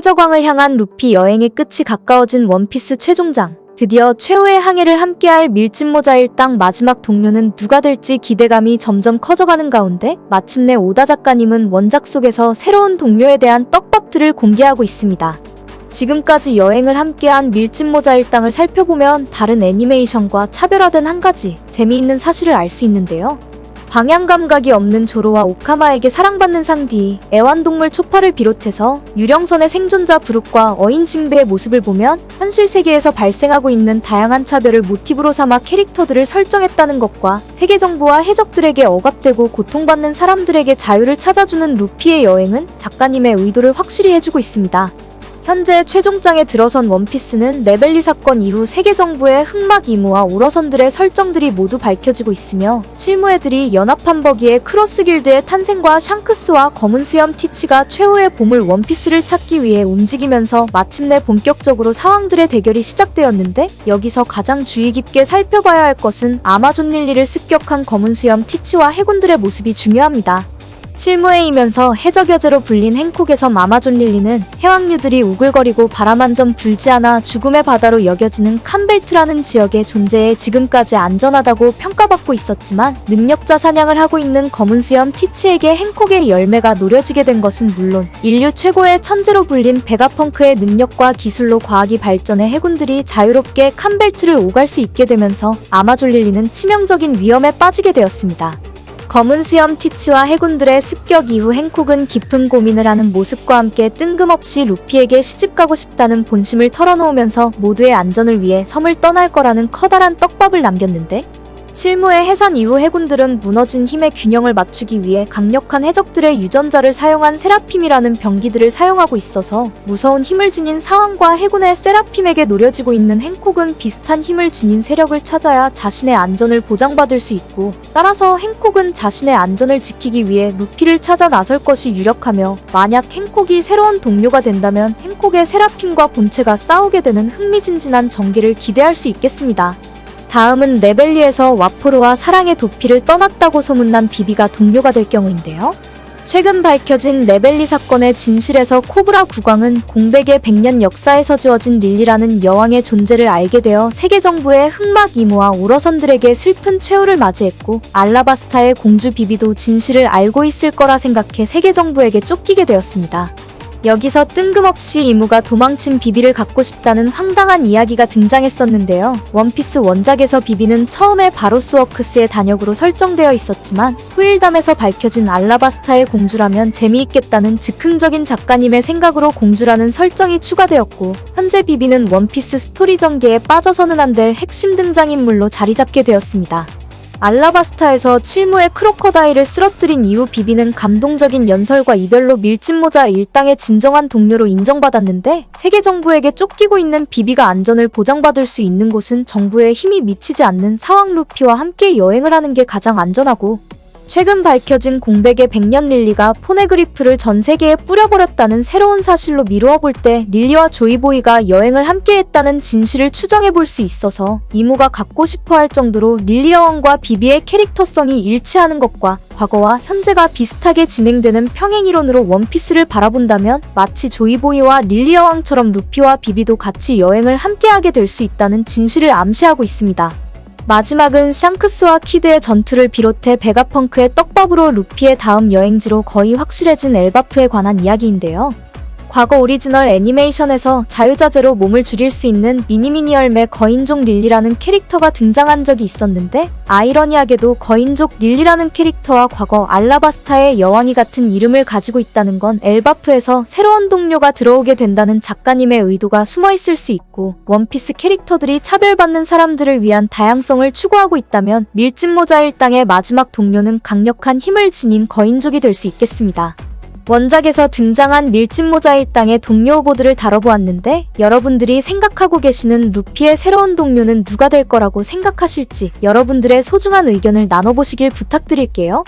해적왕을 향한 루피 여행의 끝이 가까워진 원피스 최종장. 드디어 최후의 항해를 함께할 밀짚모자 일당 마지막 동료는 누가 될지 기대감이 점점 커져가는 가운데 마침내 오다 작가님은 원작 속에서 새로운 동료에 대한 떡밥들을 공개하고 있습니다. 지금까지 여행을 함께한 밀짚모자 일당을 살펴보면 다른 애니메이션과 차별화된 한 가지 재미있는 사실을 알 수 있는데요. 방향감각이 없는 조로와 오카마에게 사랑받는 상디, 애완동물 초파를 비롯해서 유령선의 생존자 브룩과 어인 징베의 모습을 보면 현실 세계에서 발생하고 있는 다양한 차별을 모티브로 삼아 캐릭터들을 설정했다는 것과 세계 정부와 해적들에게 억압되고 고통받는 사람들에게 자유를 찾아주는 루피의 여행은 작가님의 의도를 확실히 해주고 있습니다. 현재 최종장에 들어선 원피스는 레벨리 사건 이후 세계 정부의 흑막 임무와 오러선들의 설정들이 모두 밝혀지고 있으며 실무애들이 연합한 버기의 크로스 길드의 탄생과 샹크스와 검은 수염 티치가 최후의 보물 원피스를 찾기 위해 움직이면서 마침내 본격적으로 상황들의 대결이 시작되었는데, 여기서 가장 주의 깊게 살펴봐야 할 것은 아마존 릴리를 습격한 검은 수염 티치와 해군들의 모습이 중요합니다. 실무회이면서 해적여제로 불린 행콕의 섬 아마존 릴리는 해왕류들이 우글거리고 바람 한 점 불지 않아 죽음의 바다로 여겨지는 칸벨트라는 지역의 존재에 지금까지 안전하다고 평가받고 있었지만, 능력자 사냥을 하고 있는 검은 수염 티치에게 행콕의 열매가 노려지게 된 것은 물론 인류 최고의 천재로 불린 베가펑크의 능력과 기술로 과학이 발전해 해군들이 자유롭게 칸벨트를 오갈 수 있게 되면서 아마존 릴리는 치명적인 위험에 빠지게 되었습니다. 검은 수염 티치와 해군들의 습격 이후 행콕은 깊은 고민을 하는 모습과 함께 뜬금없이 루피에게 시집가고 싶다는 본심을 털어놓으면서 모두의 안전을 위해 섬을 떠날 거라는 커다란 떡밥을 남겼는데, 실무의 해산 이후 해군들은 무너진 힘의 균형을 맞추기 위해 강력한 해적들의 유전자를 사용한 세라핌이라는 병기들을 사용하고 있어서 무서운 힘을 지닌 상황과 해군의 세라핌에게 노려지고 있는 행콕은 비슷한 힘을 지닌 세력을 찾아야 자신의 안전을 보장받을 수 있고, 따라서 행콕은 자신의 안전을 지키기 위해 루피를 찾아 나설 것이 유력하며, 만약 행콕이 새로운 동료가 된다면 행콕의 세라핌과 본체가 싸우게 되는 흥미진진한 전개를 기대할 수 있겠습니다. 다음은 레벨리에서 와포로와 사랑의 도피를 떠났다고 소문난 비비가 동료가 될 경우인데요. 최근 밝혀진 레벨리 사건의 진실에서 코브라 국왕은 공백의 100년 역사에서 지어진 릴리라는 여왕의 존재를 알게 되어 세계 정부의 흑막 이모와 오러선들에게 슬픈 최후를 맞이했고, 알라바스타의 공주 비비도 진실을 알고 있을 거라 생각해 세계 정부에게 쫓기게 되었습니다. 여기서 뜬금없이 이모가 도망친 비비를 갖고 싶다는 황당한 이야기가 등장했었는데요. 원피스 원작에서 비비는 처음에 바로스워크스의 단역으로 설정되어 있었지만 후일담에서 밝혀진 알라바스타의 공주라면 재미있겠다는 즉흥적인 작가님의 생각으로 공주라는 설정이 추가되었고, 현재 비비는 원피스 스토리 전개에 빠져서는 안 될 핵심 등장인물로 자리잡게 되었습니다. 알라바스타에서 칠무의 크로커다일을 쓰러뜨린 이후 비비는 감동적인 연설과 이별로 밀짚모자 일당의 진정한 동료로 인정받았는데, 세계 정부에게 쫓기고 있는 비비가 안전을 보장받을 수 있는 곳은 정부의 힘이 미치지 않는 사왕 루피와 함께 여행을 하는 게 가장 안전하고, 최근 밝혀진 공백의 100년 릴리가 포네그리프를 전 세계에 뿌려버렸다는 새로운 사실로 미루어 볼 때 릴리와 조이보이가 여행을 함께했다는 진실을 추정해볼 수 있어서 이모가 갖고 싶어할 정도로 릴리 여왕과 비비의 캐릭터성이 일치하는 것과 과거와 현재가 비슷하게 진행되는 평행이론으로 원피스를 바라본다면 마치 조이보이와 릴리 여왕처럼 루피와 비비도 같이 여행을 함께하게 될 수 있다는 진실을 암시하고 있습니다. 마지막은 샹크스와 키드의 전투를 비롯해 베가펑크의 떡밥으로 루피의 다음 여행지로 거의 확실해진 엘바프에 관한 이야기인데요. 과거 오리지널 애니메이션에서 자유자재로 몸을 줄일 수 있는 미니미니 열매 거인족 릴리라는 캐릭터가 등장한 적이 있었는데, 아이러니하게도 거인족 릴리라는 캐릭터와 과거 알라바스타의 여왕이 같은 이름을 가지고 있다는 건 엘바프에서 새로운 동료가 들어오게 된다는 작가님의 의도가 숨어있을 수 있고, 원피스 캐릭터들이 차별받는 사람들을 위한 다양성을 추구하고 있다면 밀짚모자 일당의 마지막 동료는 강력한 힘을 지닌 거인족이 될 수 있겠습니다. 원작에서 등장한 밀짚모자 일당의 동료 후보들을 다뤄보았는데, 여러분들이 생각하고 계시는 루피의 새로운 동료는 누가 될 거라고 생각하실지 여러분들의 소중한 의견을 나눠보시길 부탁드릴게요.